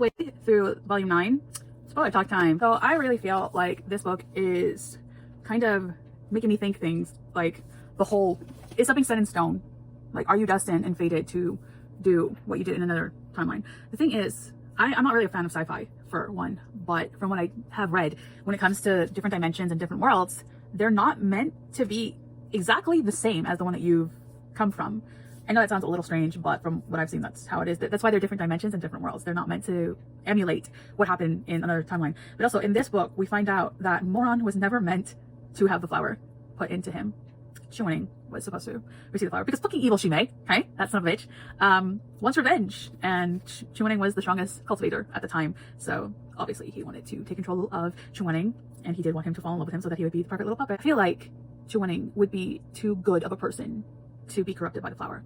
halfway through volume 9. Spoiler talk time. So I really feel like this book is kind of making me think things like the whole, is something set in stone? Like, are you destined and fated to do what you did in another timeline? The thing is, I'm not really a fan of sci-fi, for one, but from what I have read, when it comes to different dimensions and different worlds, they're not meant to be exactly the same as the one that you've come from. I know that sounds a little strange, but from what I've seen, that's how it is. That's why they're different dimensions and different worlds. They're not meant to emulate what happened in another timeline. But also in this book, we find out that Moron was never meant to have the flower put into him. Shizun was supposed to receive the flower because fucking evil Shimei, okay, that son of a bitch, wants revenge, and Shizun was the strongest cultivator at the time, so obviously he wanted to take control of Shizun, and he did want him to fall in love with him so that he would be the perfect little puppet. I feel like Shizun would be too good of a person to be corrupted by the flower.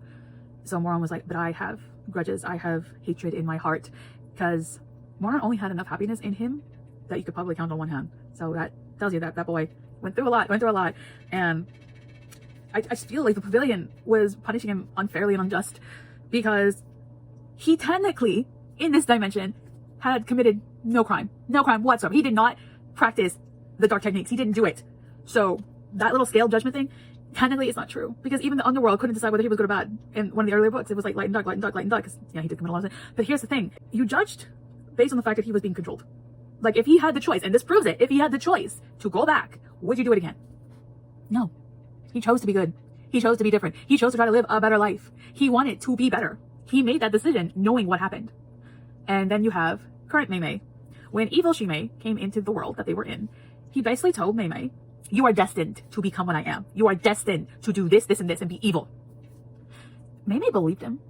So Moron was like, but I have grudges, I have hatred in my heart, because Moron only had enough happiness in him that you could probably count on one hand. So that tells you that that boy went through a lot, and I just feel like the pavilion was punishing him unfairly and unjust, because he technically, in this dimension, had committed no crime whatsoever. He did not practice the dark techniques. He didn't do it. So that little scale judgment thing, technically it's not true, because even the underworld couldn't decide whether he was good or bad. In one of the earlier books, it was like light and dark, because yeah, he did commit a lot of sin. But here's the thing. You judged based on the fact that he was being controlled. Like, if he had the choice, and this proves it, if he had the choice to go back, would you do it again? No. He chose to be good. He chose to be different. He chose to try to live a better life. He wanted to be better. He made that decision knowing what happened. And then you have current Mei Mei. When evil Shimei came into the world that they were in, he basically told Mei Mei, you are destined to become what I am. You are destined to do this, this, and this, and be evil. Mei Mei believed him.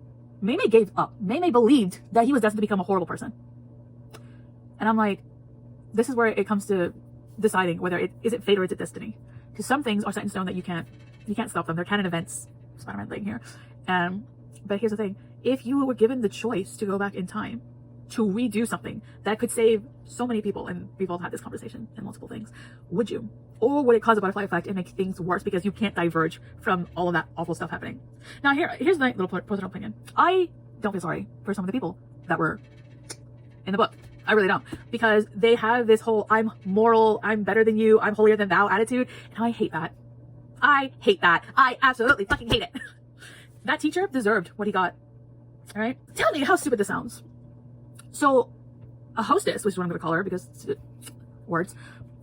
Mei Mei gave up. Mei Mei believed that he was destined to become a horrible person. And I'm like, this is where it comes to deciding whether is it fate or is it destiny. Because some things are set in stone that you can't stop them. They're canon events. Spider-Man thing here. But here's the thing. If you were given the choice to go back in time to redo something that could save so many people, and we've all had this conversation in multiple things, would you? Or would it cause a butterfly effect and make things worse because you can't diverge from all of that awful stuff happening? Now here's my little personal opinion. I don't feel sorry for some of the people that were in the book. I really don't, because they have this whole I'm moral, I'm better than you, I'm holier than thou attitude, and I hate that. I hate that. I absolutely fucking hate it. That teacher deserved what he got. All right? Tell me how stupid this sounds. So a hostess, which is what I'm going to call her because it's words,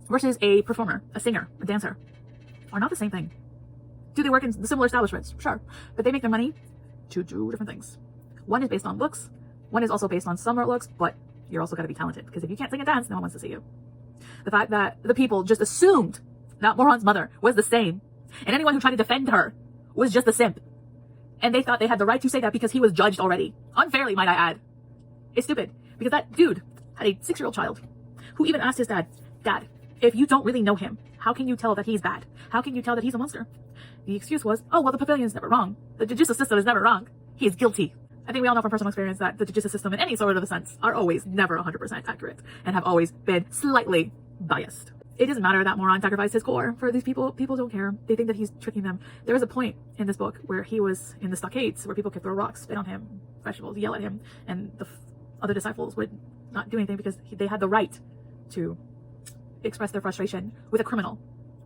versus a performer, a singer, a dancer, are not the same thing. Do they work in similar establishments? Sure. But they make their money to do different things. One is based on looks. One is also based on similar looks, but you're also got to be talented, because if you can't sing and dance, no one wants to see you. The fact that the people just assumed that Moron's mother was the same, and anyone who tried to defend her was just a simp, and they thought they had the right to say that because he was judged already, unfairly, might I add. It's stupid, because that dude had a 6-year-old child who even asked his dad, if you don't really know him, how can you tell that he's bad? How can you tell that he's a monster? The excuse was, oh, well, the pavilion's never wrong. The judicial system is never wrong. He is guilty. I think we all know from personal experience that the judicial system in any sort of a sense are always never 100% accurate and have always been slightly biased. It doesn't matter that Moron sacrificed his core for these people. People don't care. They think that he's tricking them. There was a point in this book where he was in the stockades where people could throw rocks, spit on him, vegetables, yell at him, and the other disciples would not do anything because they had the right to express their frustration with a criminal,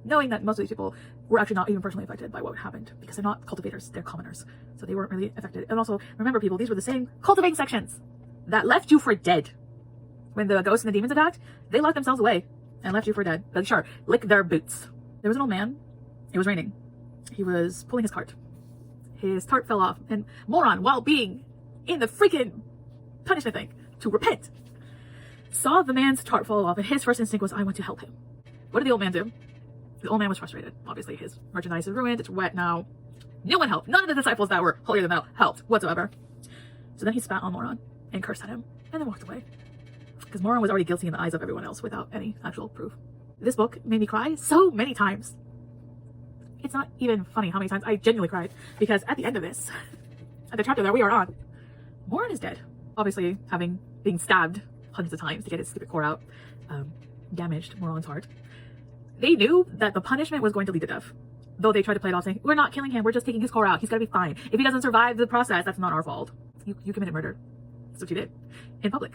knowing that most of these people were actually not even personally affected by what happened, because they're not cultivators, they're commoners. So they weren't really affected. And also, remember people, these were the same cultivating sections that left you for dead. When the ghosts and the demons attacked, they locked themselves away and left you for dead. Like, sure, lick their boots. There was an old man. It was raining. He was pulling his cart. His cart fell off, and Moron, while being in the freaking punishment thing to repent, saw the man's cart fall off, and his first instinct was, I want to help him. What did the old man do? The old man was frustrated. Obviously, his merchandise is ruined. It's wet now. No one helped. None of the disciples that were holier than thou helped whatsoever. So then he spat on Moron and cursed at him and then walked away. Because Moron was already guilty in the eyes of everyone else without any actual proof. This book made me cry so many times. It's not even funny how many times I genuinely cried. Because at the end of this, at the chapter that we are on, Moron is dead. Obviously, being stabbed hundreds of times to get his stupid core out, damaged Moron's heart. They knew that the punishment was going to lead to death. Though they tried to play it off saying, we're not killing him, we're just taking his core out. He's gotta be fine. If he doesn't survive the process, that's not our fault. You committed murder. That's what you did. In public.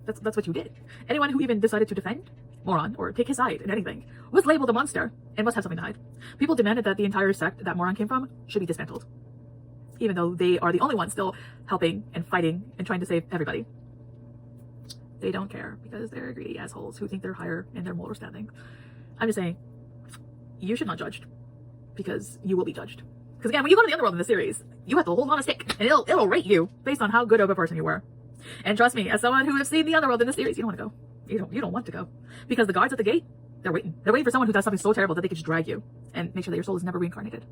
That's what you did. Anyone who even decided to defend Moron or take his side in anything was labeled a monster and must have something to hide. People demanded that the entire sect that Moron came from should be dismantled, even though they are the only ones still helping and fighting and trying to save everybody. They don't care because they're greedy assholes who think they're higher in their moral standing. I'm just saying, you should not judge because you will be judged. Because again, when you go to the underworld in the series, you have to hold on a stick and it'll rate you based on how good of a person you were. And trust me, as someone who has seen the underworld in the series, you don't want to go. You don't want to go because the guards at the gate, they're waiting for someone who does something so terrible that they can just drag you and make sure that your soul is never reincarnated.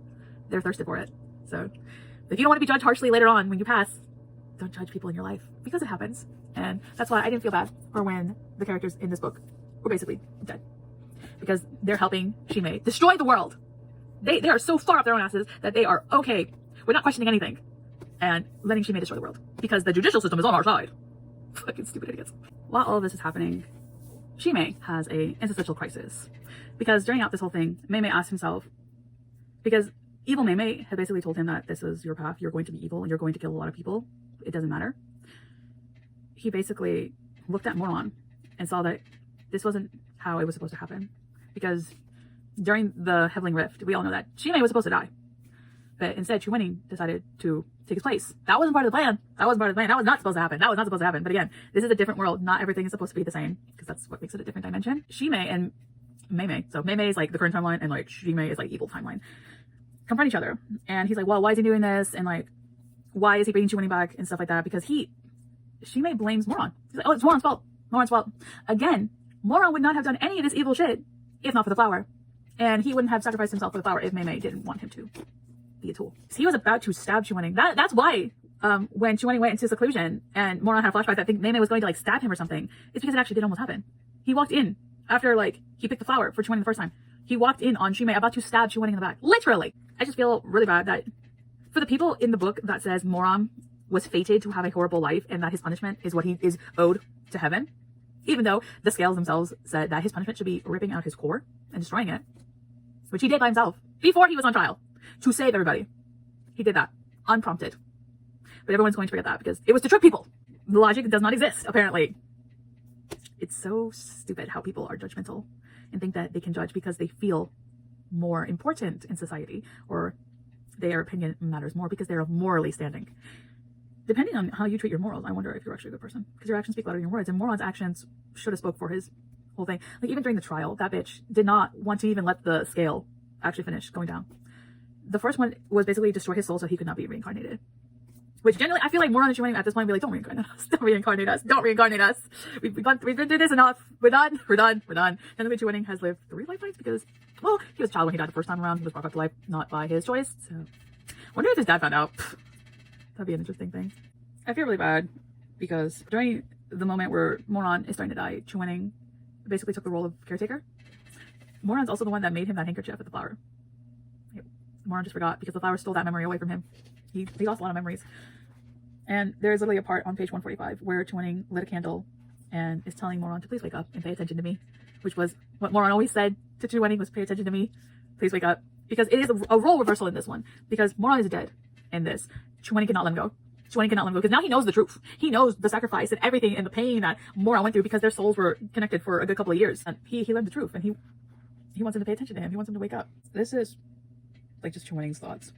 They're thirsted for it. So if you don't want to be judged harshly later on when you pass, don't judge people in your life because it happens. And that's why I didn't feel bad for when the characters in this book were basically dead, because they're helping Shimei destroy the world. They are so far up their own asses that they are okay. We're not questioning anything and letting Shimei destroy the world because the judicial system is on our side. Fucking stupid idiots. While all of this is happening, Shimei has a existential crisis because during out this whole thing, Mei asked himself, because evil Mei had basically told him that this is your path, you're going to be evil and you're going to kill a lot of people, it doesn't matter. He basically looked at Moron and saw that this wasn't how it was supposed to happen, because during the Heavenly Rift, we all know that Shimei was supposed to die, but instead Chuening decided to take his place. That wasn't part of the plan. That was not supposed to happen. But again, this is a different world. Not everything is supposed to be the same, because that's what makes it a different dimension. Shimei and Mei, so Mei is like the current timeline and like Shimei is like evil timeline, confront each other. And he's like, well, why is he doing this? And like, why is he bringing Chuening back and stuff like that? Because Shimei blames Moron. He's like, oh, it's Moron's fault. Moron's fault. Again, Moron would not have done any of this evil shit if not for the flower. And he wouldn't have sacrificed himself for the flower if Mei didn't want him to be a tool. He was about to stab Chuening. That's why when Chuening went into seclusion and Moron had a flashback that I think Mei was going to like stab him or something, it's because it actually did almost happen. He walked in after like he picked the flower for Chuening the first time. He walked in on Shimei about to stab Chuening in the back. Literally. I just feel really bad that for the people in the book that says Moron was fated to have a horrible life and that his punishment is what he is owed to heaven, even though the scales themselves said that his punishment should be ripping out his core and destroying it, which he did by himself before he was on trial to save everybody. He did that unprompted, but everyone's going to forget that because it was to trick people. The logic does not exist, apparently. It's so stupid how people are judgmental and think that they can judge because they feel more important in society or their opinion matters more because they're morally standing. Depending on how you treat your morals, I wonder if you're actually a good person, because your actions speak louder than your words, and Moron's actions should have spoke for his whole thing. Like even during the trial, that bitch did not want to even let the scale actually finish going down. The first one was basically destroy his soul so he could not be reincarnated. Which generally, I feel like Moron and Chuening at this point be like, don't reincarnate us, don't reincarnate us, don't reincarnate us. We've been through this enough. We're done. And then the Chuening has lived 3 lifetimes because, well, he was a child when he died the first time around. He was brought back to life, not by his choice. So, wonder if his dad found out. That'd be an interesting thing. I feel really bad because during the moment where Moron is starting to die, Chuening basically took the role of caretaker. Moron's also the one that made him that handkerchief at the flower. Moron just forgot because the flower stole that memory away from him. He lost a lot of memories. And there's literally a part on page 145 where Chuening lit a candle and is telling Moron to please wake up and pay attention to me, which was what Moron always said to Chuening was pay attention to me, please wake up. Because it is a role reversal in this one, because Moron is dead in this. Chuening cannot let him go. Chuening cannot let him go because now he knows the truth. He knows the sacrifice and everything and the pain that Moron went through because their souls were connected for a good couple of years. And he learned the truth and he wants him to pay attention to him. He wants him to wake up. This is like just Chuening's thoughts.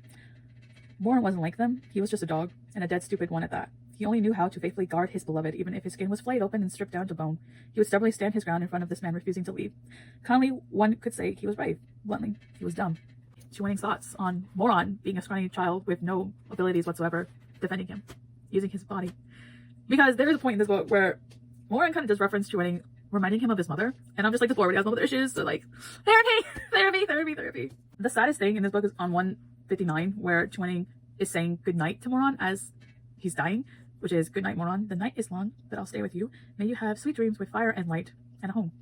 Moron wasn't like them. He was just a dog, and a dead stupid one at that. He only knew how to faithfully guard his beloved, even if his skin was flayed open and stripped down to bone. He would stubbornly stand his ground in front of this man refusing to leave. Kindly, one could say he was brave. Bluntly, he was dumb. Chuening's thoughts on Moron being a scrawny child with no abilities whatsoever, defending him, using his body. Because there is a point in this book where Moron kind of does reference Chuening, reminding him of his mother, and I'm just like, this boy already has mother issues, so like, therapy. The saddest thing in this book is on 159, where Chuening is saying goodnight to Moron as he's dying, which is, good night, Moron. The night is long, but I'll stay with you. May you have sweet dreams with fire and light and a home.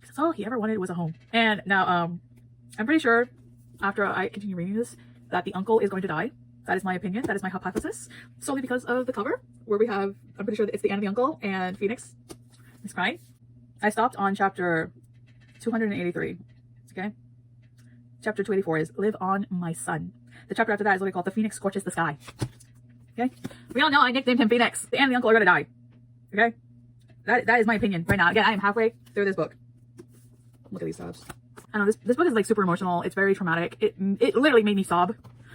Because all he ever wanted was a home. And now, I'm pretty sure after I continue reading this, that the uncle is going to die. That is my opinion. That is my hypothesis. Solely because of the cover, where we have, I'm pretty sure it's the end of the uncle and Phoenix is crying. I stopped on chapter 283. Okay. Chapter 284 is Live On, My Son. The chapter after that is what we call The Phoenix Scorches the Sky. Okay. We all know I nicknamed him Phoenix. The aunt and the uncle are going to die. Okay. that is my opinion right now. Again, I am halfway through this book. Look at these tabs. I don't know, this book is like super emotional. It's very traumatic. It literally made me sob.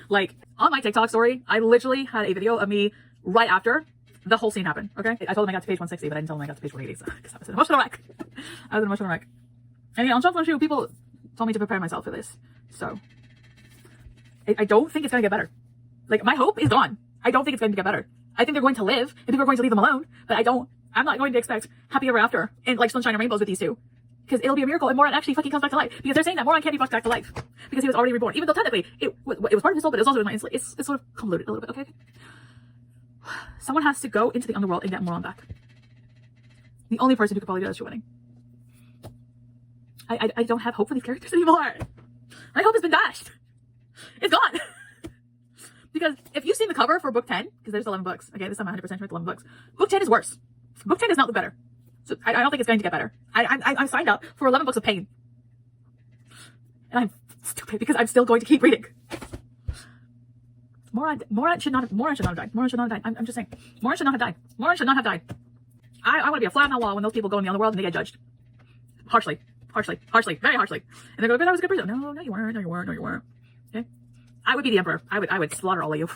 Like on my TikTok story, I literally had a video of me right after the whole scene happened. Okay, I told him I got to page 160, but I didn't tell him I got to page 180 because I was an emotional wreck. I was an emotional wreck. And on Shop Shoe, people told me to prepare myself for this, so I don't think it's gonna get better. Like my hope is gone. I don't think it's going to get better. I think they're going to live and people are going to leave them alone, but I'm not going to expect happy ever after and like sunshine and rainbows with these two, because it'll be a miracle and Moran actually fucking comes back to life, because they're saying that Moran can't be brought back to life because he was already reborn, even though technically it was part of his soul, but it's also it's sort of convoluted a little bit. Okay, someone has to go into the underworld and get Moran back. The only person who could probably do that is Shizun. I don't have hope for these characters anymore. My hope has been dashed. It's gone. Because if you've seen the cover for book 10, because there's 11 books. Okay, this time I'm 100% sure it's 11 books. Book 10 is worse. Book 10 does not look better. So I don't think it's going to get better. I'm signed up for 11 books of pain. And I'm stupid because I'm still going to keep reading. Moran should not have died. Moran should not have died. I'm just saying. Moran should not have died. Moran should not have died. I want to be a fly on the wall when those people go in the underworld and they get judged. Harshly, very harshly. And they go, but I was a good person. No, you weren't. Okay? I would be the emperor. I would slaughter all of you.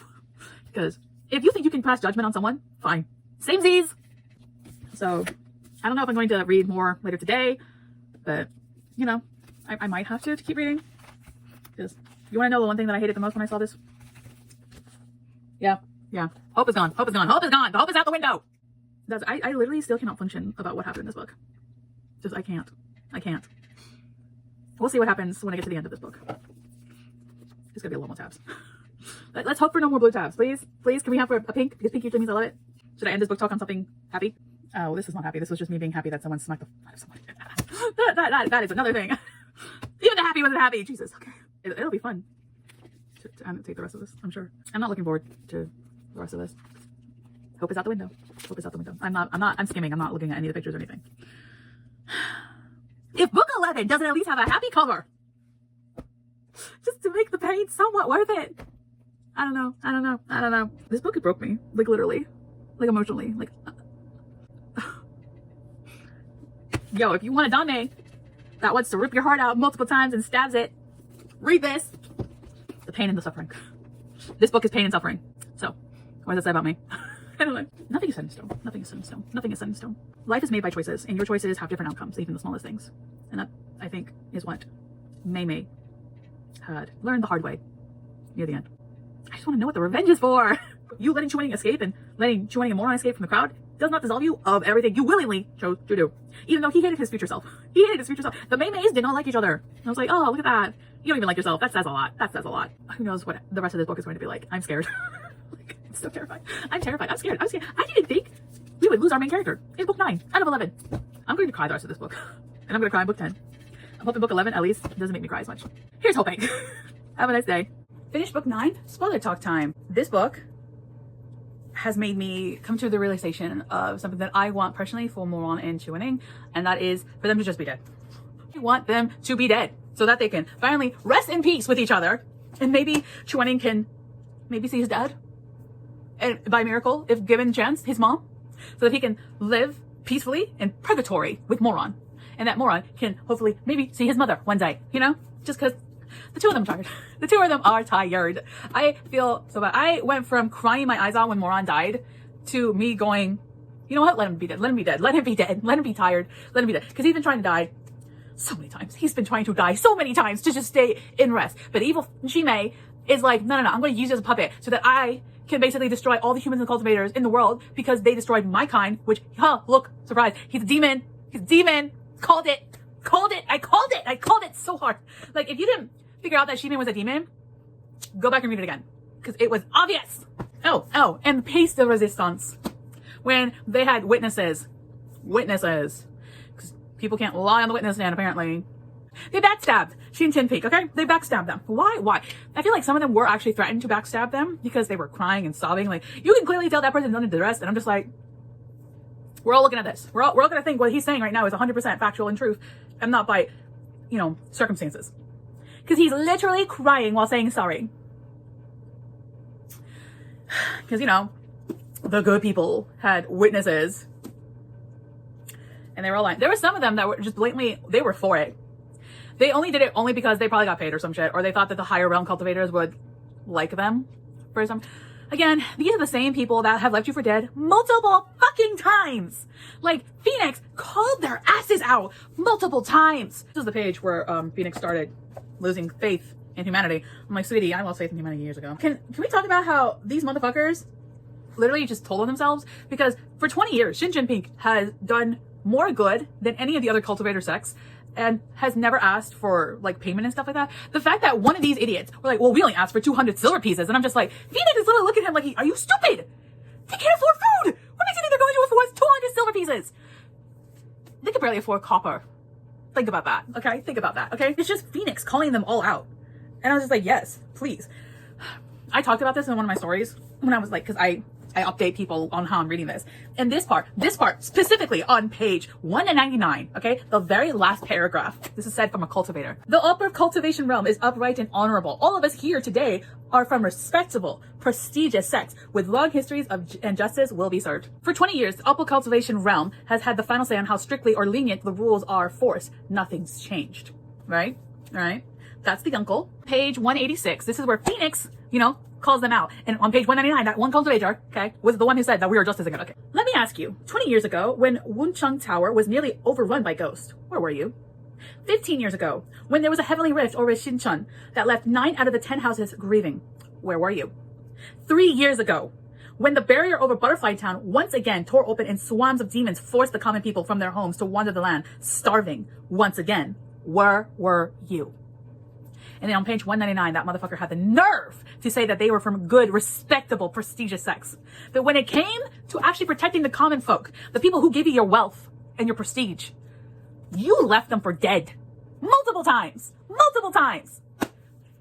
Because if you think you can pass judgment on someone, fine. Same Z's. So, I don't know if I'm going to read more later today, but, you know, I might have to keep reading. Because you want to know the one thing that I hated the most when I saw this? Yeah. Hope is gone. The hope is out the window. I literally still cannot function about what happened in this book. Just, I can't. We'll see what happens when I get to the end of this book. There's gonna be a lot more tabs. Let's hope for no more blue tabs, please. Can we have a pink? Because pink usually means I love it. Should I end this book talk on something happy? Oh, this is not happy. This was just me being happy that someone smacked the out of someone. that is another thing. Even the happy wasn't happy. Jesus. Okay. It'll be fun to annotate the rest of this, I'm sure. I'm not looking forward to the rest of this. Hope is out the window. I'm skimming. I'm not looking at any of the pictures or anything. If book 11 doesn't at least have a happy cover, just to make the pain somewhat worth it. I don't know. This book broke me. Like literally. Like emotionally. Like yo, if you want a dame that wants to rip your heart out multiple times and stabs it, read this. The pain and the suffering. This book is pain and suffering. So, what does that say about me? I don't know. Nothing is set in stone. Life is made by choices, and your choices have different outcomes, even the smallest things. And that, I think, is what Mei had learned the hard way near the end. I just want to know what the revenge is for. You letting Chuaning escape and letting Chuaning and Moran escape from the crowd does not dissolve you of everything you willingly chose to do. Even though he hated his future self. The Mei did not like each other. And I was like, oh, look at that. You don't even like yourself. That says a lot. Who knows what the rest of this book is going to be like. I'm scared. I'm so terrified. I'm scared. I didn't think we would lose our main character in book 9 out of 11. I'm going to cry the rest of this book. And I'm going to cry in book 10. I'm hoping book 11 at least doesn't make me cry as much. Here's hoping. Have a nice day. Finish book 9. Spoiler talk time. This book has made me come to the realization of something that I want personally for Moran and Chuaning, and that is for them to just be dead. I want them to be dead so that they can finally rest in peace with each other, and maybe Chuaning can maybe see his dad, and by miracle, if given a chance, his mom, so that he can live peacefully in purgatory with Moran, and that Moran can hopefully maybe see his mother one day, you know, just because the two of them are tired. The two of them are tired. I feel so bad. I went from crying my eyes out when Moran died to me going, you know what? Let him be dead. Let him be dead. Let him be dead. Let him be tired. Let him be dead. Because he's been trying to die so many times. He's been trying to die so many times to just stay in rest. But evil Shimei is like, no. I'm going to use you as a puppet so that I can basically destroy all the humans and cultivators in the world because they destroyed my kind, which, look, surprise. He's a demon. Called it. I called it so hard. Like, if you didn't figure out that Shimei was a demon, go back and read it again. Because it was obvious. Oh, and pace de resistance. When they had witnesses. Because people can't lie on the witness stand, apparently. They backstabbed Shin Chin Peak, okay? They backstabbed them. Why? I feel like some of them were actually threatened to backstab them because they were crying and sobbing. Like, you can clearly tell that person done the rest. And I'm just like, we're all looking at this. We're all going to think what he's saying right now is 100% factual and truth. And not by, circumstances. Because he's literally crying while saying sorry. Because, the good people had witnesses. and they were all lying. There were some of them that were just blatantly, they were for it. They only did it only because they probably got paid or some shit, or they thought that the higher realm cultivators would like them for some. Again, these are the same people that have left you for dead multiple fucking times. Like, Phoenix called their asses out multiple times. This is the page where Phoenix started losing faith in humanity. I'm like, sweetie, I lost faith in humanity years ago. Can we talk about how these motherfuckers literally just told on themselves? Because for 20 years, Shizun has done more good than any of the other cultivator sects, and has never asked for like payment and stuff like that. The fact that one of these idiots were like, well, we only asked for 200 silver pieces. And I'm just like, Phoenix is literally looking at him like, are you stupid? They can't afford food. What makes you think they're going to afford 200 silver pieces? They could barely afford copper. Think about that. Okay. Think about that. Okay. It's just Phoenix calling them all out. And I was just like, yes, please. I talked about this in one of my stories when I was like, cause I update people on how I'm reading this. And this part specifically on page 199, okay? The very last paragraph. This is said from a cultivator. The upper cultivation realm is upright and honorable. All of us here today are from respectable, prestigious sects with long histories of and justice will be served. For 20 years, the upper cultivation realm has had the final say on how strictly or lenient the rules are forced. Nothing's changed, right? All right. That's the uncle. Page 186. This is where Phoenix, calls them out. And on page 199, that one cultivator, okay, was the one who said that we were justice again. Okay. Let me ask you, 20 years ago, when Wuncheng Tower was nearly overrun by ghosts, where were you? 15 years ago, when there was a heavenly rift over Xinchun that left 9 out of the 10 houses grieving, where were you? 3 years ago, when the barrier over Butterfly Town once again tore open and swarms of demons forced the common people from their homes to wander the land, starving once again, where were you? And then on page 199, that motherfucker had the nerve to say that they were from good, respectable, prestigious sects. But when it came to actually protecting the common folk, the people who gave you your wealth and your prestige, you left them for dead. Multiple times. Multiple times.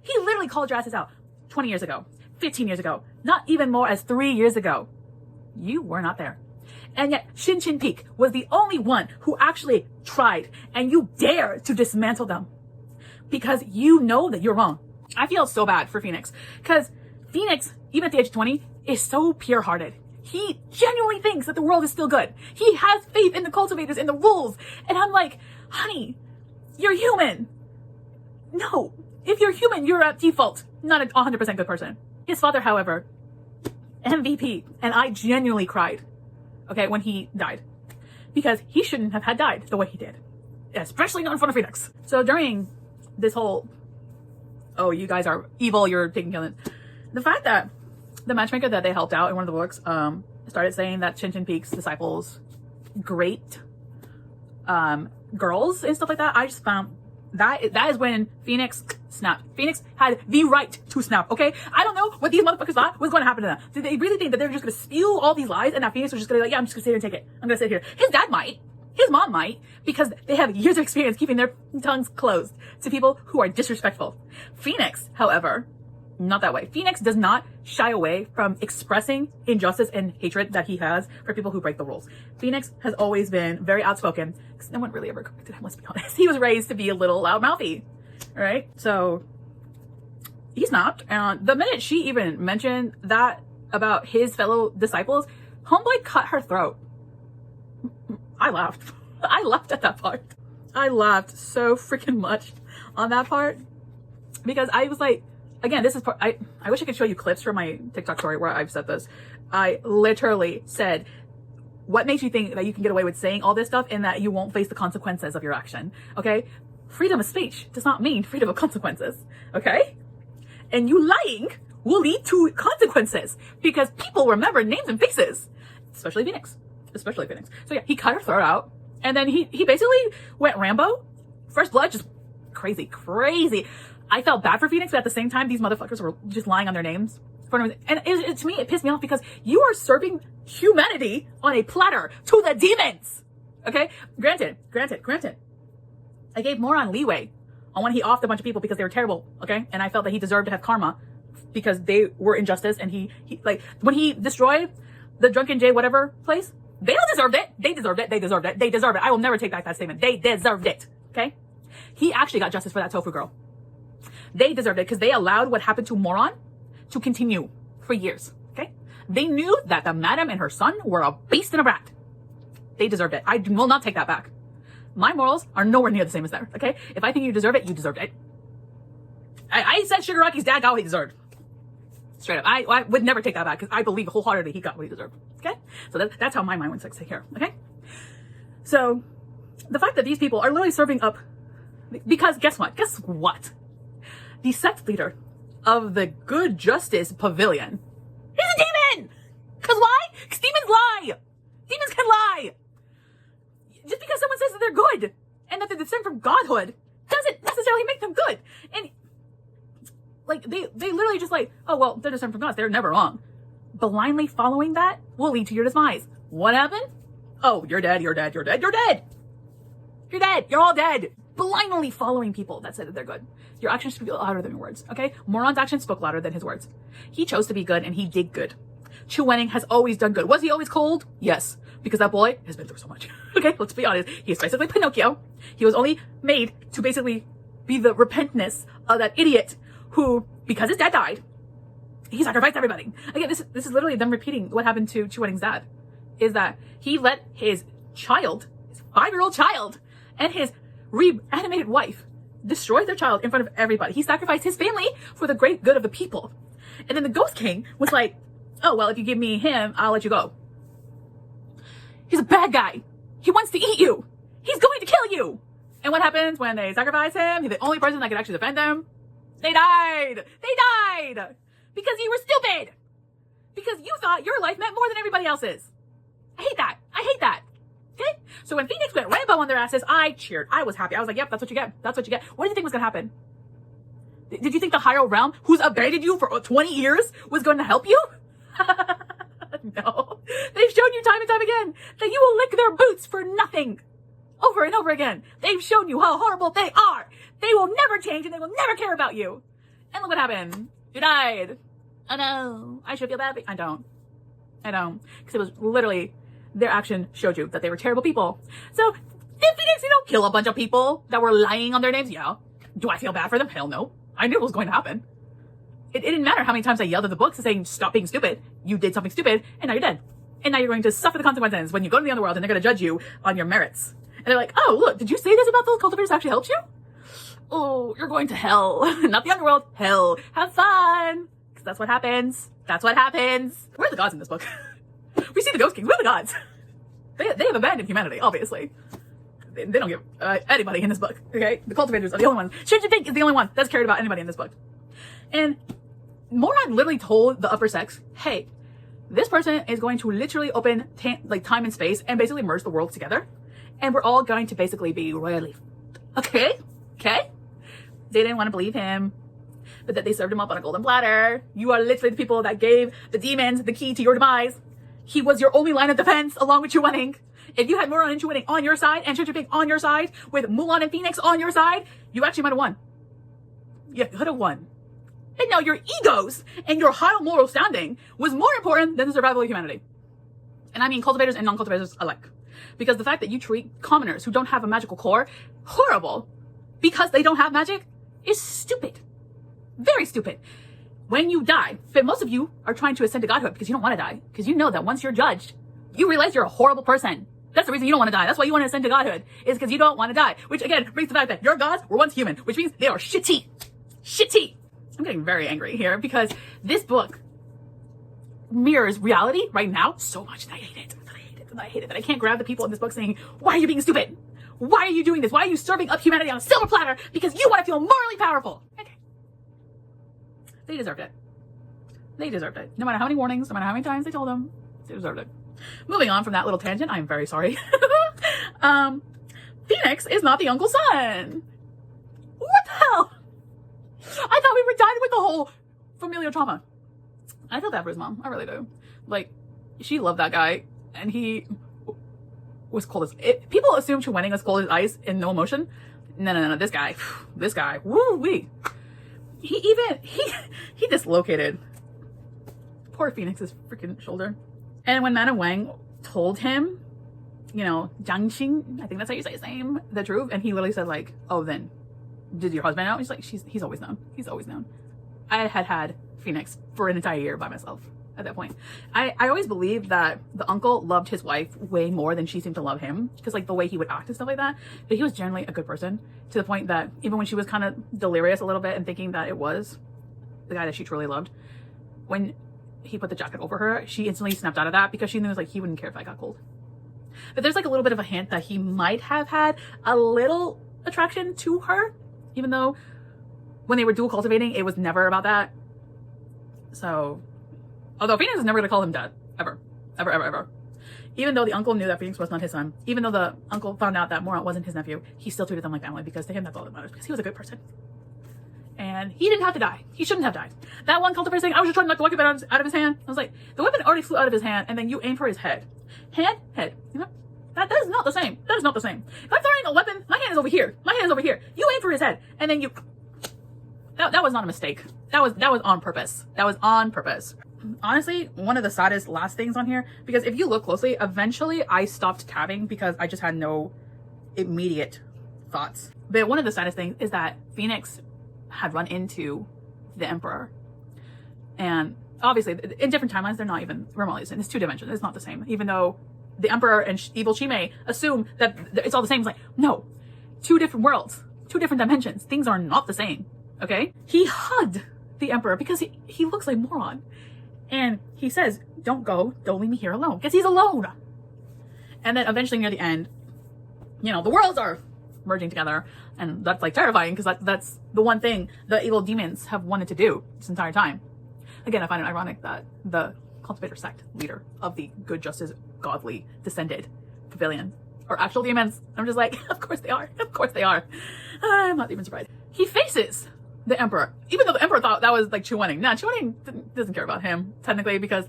He literally called your asses out 20 years ago, 15 years ago, not even more as 3 years ago. You were not there. And yet Xinchen Peak was the only one who actually tried, and you dare to dismantle them. Because you know that you're wrong. I feel so bad for Phoenix. Because Phoenix, even at the age of 20, is so pure-hearted. He genuinely thinks that the world is still good. He has faith in the cultivators, in the rules. And I'm like, honey, you're human. No. If you're human, you're at default not a 100% good person. His father, however, MVP, and I genuinely cried, okay, when he died. Because he shouldn't have had died the way he did. Especially not in front of Phoenix. So during this whole, oh, you guys are evil, you're taking killing. The fact that the matchmaker that they helped out in one of the books started saying that Xinchen Peak's disciples great girls and stuff like that, I just found that is when Phoenix snapped. Phoenix had the right to snap, okay? I don't know what these motherfuckers thought was going to happen to them. Did they really think that they were just going to spew all these lies and that Phoenix was just going to be like, yeah, I'm just going to sit here and take it. I'm going to sit here. His dad might. His mom might, because they have years of experience keeping their tongues closed to people who are disrespectful. Phoenix, however, not that way. Phoenix does not shy away from expressing injustice and hatred that he has for people who break the rules. Phoenix has always been very outspoken, because no one really ever corrected him, let's be honest. He was raised to be a little loudmouthy, all right? So he snapped, and the minute she even mentioned that about his fellow disciples, homeboy cut her throat. I laughed. I laughed at that part. I laughed so freaking much on that part because I was like, again, this is part, I wish I could show you clips from my TikTok story where I've said this. I literally said, what makes you think that you can get away with saying all this stuff and that you won't face the consequences of your action? Okay. Freedom of speech does not mean freedom of consequences. Okay. And you lying will lead to consequences because people remember names and faces, especially Phoenix. So yeah, he cut her throat out, and then he basically went Rambo. First blood, just crazy. I felt bad for Phoenix, but at the same time, these motherfuckers were just lying on their names. And to me, it pissed me off because you are serving humanity on a platter to the demons. Okay, granted. I gave Moron leeway on when he offed a bunch of people because they were terrible. Okay, and I felt that he deserved to have karma because they were injustice, and he like when he destroyed the Drunken Jay whatever place. They don't deserve it. They deserved it. I will never take back that statement. They deserved it. Okay? He actually got justice for that tofu girl. They deserved it because they allowed what happened to Moron to continue for years. Okay? They knew that the madam and her son were a beast and a brat. They deserved it. I will not take that back. My morals are nowhere near the same as theirs, okay? If I think you deserve it, you deserved it. I said Shigaraki's dad got what he deserved. Straight up. I would never take that back because I believe wholeheartedly he got what he deserved. Okay? So that's how my mind went to here. Okay? So the fact that these people are literally serving up, because guess what? Guess what? The sect leader of the Good Justice Pavilion is a demon! Because why? Because demons lie! Demons can lie! Just because someone says that they're good and that they're descended from godhood doesn't necessarily make them good. And like they literally just like, oh well, they're descended from gods, they're never wrong. Blindly following that will lead to your demise. What happened? Oh, you're dead, you're dead, you're dead, you're dead! You're dead, you're all dead! Blindly following people that said that they're good. Your actions speak louder than your words, okay? Moron's actions spoke louder than his words. He chose to be good and he did good. Chu Wenning has always done good. Was he always cold? Yes. Because that boy has been through so much. Okay, let's be honest. He is basically Pinocchio. He was only made to basically be the repentness of that idiot who, because his dad died, he sacrificed everybody. Again, this is literally them repeating what happened to Chu Wenning's dad. Is that he let his child, his 5-year-old child, and his reanimated wife destroy their child in front of everybody. He sacrificed his family for the great good of the people. And then the Ghost King was like, oh, well, if you give me him, I'll let you go. He's a bad guy. He wants to eat you. He's going to kill you. And what happens when they sacrifice him? He's the only person that can actually defend them. They died. They died. Because you were stupid. Because you thought your life meant more than everybody else's. I hate that. I hate that. Okay? So when Phoenix went Rambo on their asses, I cheered. I was happy. I was like, yep, that's what you get. That's what you get. What did you think was going to happen? Did you think the higher realm, who's abandoned you for 20 years, was going to help you? No. They've shown you time and time again that you will lick their boots for nothing. Over and over again. They've shown you how horrible they are. They will never change and they will never care about you. And look what happened. You died. Oh no. I should feel bad. I don't. Because it was literally, their action showed you that they were terrible people. So, if Phoenix, kill a bunch of people that were lying on their names, yeah. Do I feel bad for them? Hell no. I knew it was going to happen. It didn't matter how many times I yelled at the books saying, stop being stupid. You did something stupid, and now you're dead. And now you're going to suffer the consequences when you go to the underworld and they're going to judge you on your merits. And they're like, oh, look, did you say this about those cultivators actually helped you? Oh, you're going to hell. Not the underworld, hell. Have fun. Because that's what happens. That's what happens. We're the gods in this book. We see the Ghost Kings. We're the gods. They have abandoned humanity, obviously. They don't give anybody in this book, okay? The cultivators are the only ones. Shizun is the only one that's cared about anybody in this book. And Moron literally told the upper sects, hey, this person is going to literally open time and space and basically merge the worlds together. And we're all going to basically be royally. Okay? Okay? They didn't want to believe him. But that they served him up on a golden platter. You are literally the people that gave the demons the key to your demise. He was your only line of defense along with Chu Wenning. If you had Moron and Chu Wenning on your side and Shizun on your side with Mulan and Phoenix on your side, you actually might have won. You could have won. And now your egos and your high moral standing was more important than the survival of humanity. And I mean cultivators and non-cultivators alike. Because the fact that you treat commoners who don't have a magical core horrible because they don't have magic is stupid. Very stupid. When you die, but most of you are trying to ascend to godhood because you don't want to die. Because you know that once you're judged, you realize you're a horrible person. That's the reason you don't want to die. That's why you want to ascend to godhood, is because you don't want to die. Which again brings the fact that your gods were once human, which means they are shitty. Shitty. I'm getting very angry here because this book mirrors reality right now so much that I hate it. I hate it that I can't grab the people in this book saying, why are you being stupid? Why are you doing this? Why are you serving up humanity on a silver platter? Because you want to feel morally powerful. Okay. They deserved it. They deserved it. No matter how many warnings, no matter how many times they told them, they deserved it. Moving on from that little tangent, I'm very sorry. Phoenix is not the uncle's son. What the hell? I thought we were done with the whole familial trauma. I feel bad for his mom. I really do. Like, she loved that guy, and he was cold as... people assume Chu Wenning was cold as ice and no emotion. No. This guy, woo-wee. He dislocated poor Phoenix's freaking shoulder. And when Madame Wang told him, Jiang Xing, I think that's how you say his name, the truth, and he literally said like, oh, then did your husband know? He's like, he's always known. He's always known. I had Phoenix for an entire year by myself. at that point. I always believed that the uncle loved his wife way more than she seemed to love him, because like the way he would act and stuff like that. But he was generally a good person, to the point that even when she was kind of delirious a little bit and thinking that it was the guy that she truly loved, when he put the jacket over her, she instantly snapped out of that, because she knew like he wouldn't care if I got cold. But there's like a little bit of a hint that he might have had a little attraction to her, even though when they were dual cultivating, it was never about that. So, although Phoenix is never going to call him dad, ever, ever, ever, ever. Even though the uncle knew that Phoenix was not his son, even though the uncle found out that Moron wasn't his nephew, he still treated them like family, because to him that's all that matters, because he was a good person. And he didn't have to die. He shouldn't have died. That one cultivator saying, I was just trying to knock the weapon out of his hand. I was like, the weapon already flew out of his hand, and then you aim for his head. Head, you know? That is not the same. That is not the same. If I'm throwing a weapon, my hand is over here. My hand is over here. You aim for his head, and then you... That was not a mistake. That was on purpose. That was on purpose. Honestly, one of the saddest last things on here, because if you look closely, eventually I stopped tabbing because I just had no immediate thoughts. But one of the saddest things is that Phoenix had run into the Emperor. And obviously, in different timelines, they're not even remotely the same. It's 2 dimensions. It's not the same. Even though the Emperor and evil Shimei assume that it's all the same. It's like, no. 2 different worlds. 2 different dimensions. Things are not the same. Okay? He hugged the Emperor because he looks like Moron. And he says, don't go, don't leave me here alone. Because he's alone. And then eventually near the end, you know, the worlds are merging together. And that's like terrifying, because that's the one thing the evil demons have wanted to do this entire time. Again, I find it ironic that the cultivator sect leader of the good, justice, godly, descended pavilion are actual demons. I'm just like, of course they are. Of course they are. I'm not even surprised. He faces the Emperor, even though the Emperor thought that was like Chu-Wen. Nah, Chu-Wen doesn't care about him, technically, because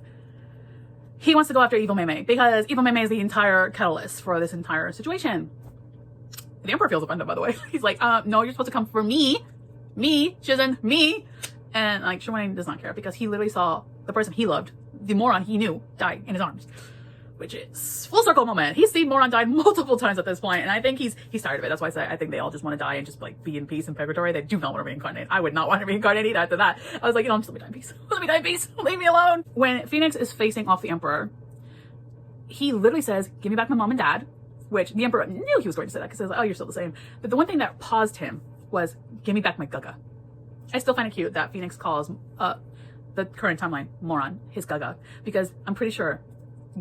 he wants to go after Evil Mei Mei, because Evil Mei Mei is the entire catalyst for this entire situation. The Emperor feels offended, by the way. He's like, no, you're supposed to come for me, Shizun, me. And like, Chu-Wen does not care, because he literally saw the person he loved, the Moron he knew, die in his arms. Which is full circle moment. He's seen Moron die multiple times at this point, and I think he's tired of it. That's why I say I think they all just want to die and just like be in peace in purgatory. They do not want to reincarnate. I would not want to reincarnate either after that. I was like, you know, just let me die in peace. Let me die in peace. Leave me alone. When Phoenix is facing off the Emperor, he literally says, give me back my mom and dad, which the Emperor knew he was going to say that, because he was like, oh, you're still the same. But the one thing that paused him was, give me back my Gaga. I still find it cute that Phoenix calls the current timeline Moron his Gaga, because I'm pretty sure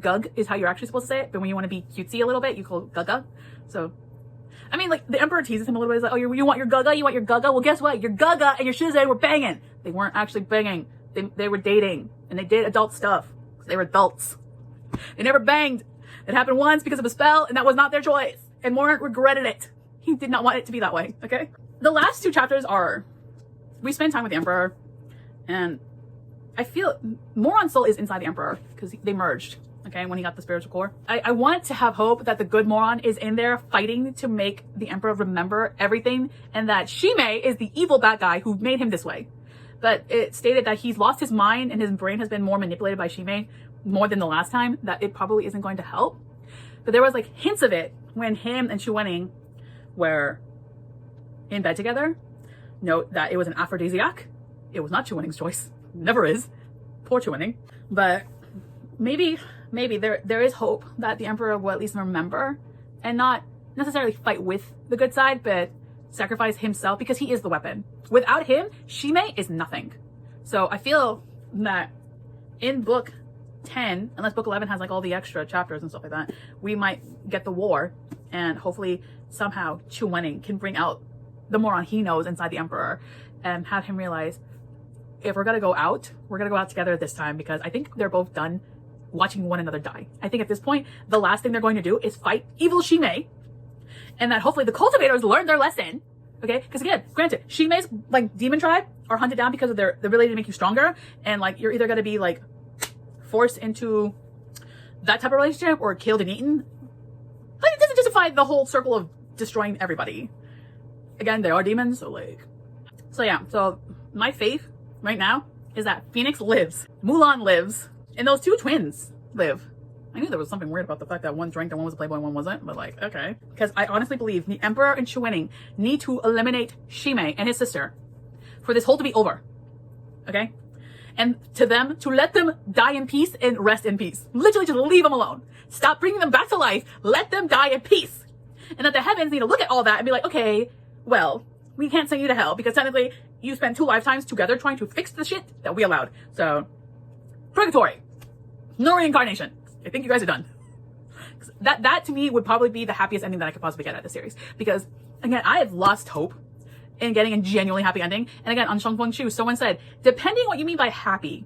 Gug is how you're actually supposed to say it, but when you want to be cutesy a little bit, you call it Gaga. So, I mean, like, the Emperor teases him a little bit. He's like, oh, you want your Gaga? You want your Gaga? Well, guess what? Your Gaga and your Shizun were banging. They weren't actually banging. They were dating, and they did adult stuff. They were adults. They never banged. It happened once because of a spell, and that was not their choice. And Moran regretted it. He did not want it to be that way, okay? The last 2 chapters are, we spend time with the Emperor, and I feel Moron's soul is inside the Emperor, because they merged. Okay, when he got the spiritual core. I want to have hope that the good Moron is in there fighting to make the Emperor remember everything, and that Shimei is the evil bad guy who made him this way. But it stated that he's lost his mind and his brain has been more manipulated by Shimei more than the last time, that it probably isn't going to help. But there was like hints of it when him and Chu-Wen were in bed together. Note that it was an aphrodisiac. It was not Chu-Wen's choice. Never is. Poor Chu-Wen. But maybe there is hope that the Emperor will at least remember and not necessarily fight with the good side, but sacrifice himself, because he is the weapon. Without him, Shimei is nothing. So I feel that in book 10, unless book 11 has like all the extra chapters and stuff like that, we might get the war, and hopefully somehow Chu-Wen can bring out the Moron he knows inside the Emperor and have him realize, if we're gonna go out, we're gonna go out together this time, because I think they're both done watching one another die. I think at this point, the last thing they're going to do is fight evil Shimei, and that hopefully the cultivators learn their lesson. Okay, because again, granted, Shimei's like demon tribe are hunted down because of their ability to make you stronger, and like you're either going to be like forced into that type of relationship or killed and eaten. But it doesn't justify the whole circle of destroying everybody. Again, they are demons, so yeah. So my faith right now is that Phoenix lives, Mulan lives, and those 2 twins live. I knew there was something weird about the fact that one drank and one was a playboy and one wasn't, but like, okay. Because I honestly believe the Emperor and Chu-Wen need to eliminate Shimei and his sister for this whole to be over. Okay? And to them, to let them die in peace and rest in peace. Literally just leave them alone. Stop bringing them back to life. Let them die in peace. And that the heavens need to look at all that and be like, okay, well, we can't send you to hell because technically you spent 2 lifetimes together trying to fix the shit that we allowed. So, purgatory. No reincarnation. I think you guys are done. That to me would probably be the happiest ending that I could possibly get out of the series. Because, again, I have lost hope in getting a genuinely happy ending. And again, on Shang Feng Chu, someone said, depending what you mean by happy,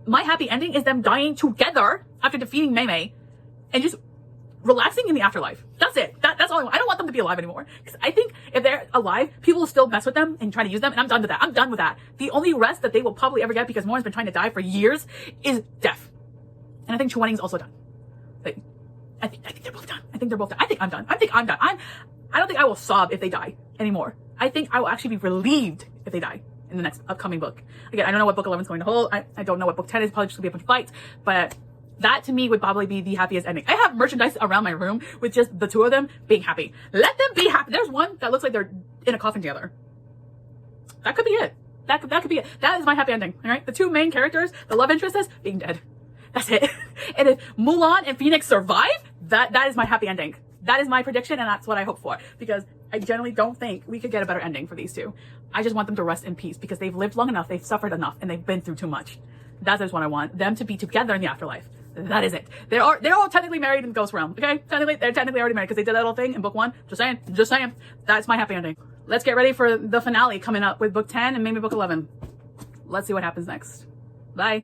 my happy ending is them dying together after defeating Mei Mei and just relaxing in the afterlife. That's it. That's all I want. I don't want them to be alive anymore. Because I think if they're alive, people will still mess with them and try to use them. And I'm done with that. I'm done with that. The only rest that they will probably ever get, because Morin's been trying to die for years, is death. And I think Chu Wening's also done. Like, I think they're both done. I think they're both done. I think I'm done. I think I'm done. I don't think I will sob if they die anymore. I think I will actually be relieved if they die in the next upcoming book. Again, I don't know what book 11 is going to hold. I don't know what book 10 is. Probably just going to be a bunch of fights. But that to me would probably be the happiest ending. I have merchandise around my room with just the 2 of them being happy. Let them be happy. There's one that looks like they're in a coffin together. That could be it. That could be it. That is my happy ending. All right. The 2 main characters, the love interests, being dead. That's it. And if Mulan and Phoenix survive, that is my happy ending. That is my prediction, and that's what I hope for. Because I generally don't think we could get a better ending for these 2. I just want them to rest in peace because they've lived long enough, they've suffered enough, and they've been through too much. That's just what I want. Them to be together in the afterlife. That is it. They're all technically married in the ghost realm. Okay? They're technically already married because they did that little thing in book 1. Just saying. That's my happy ending. Let's get ready for the finale coming up with book 10 and maybe book 11. Let's see what happens next. Bye.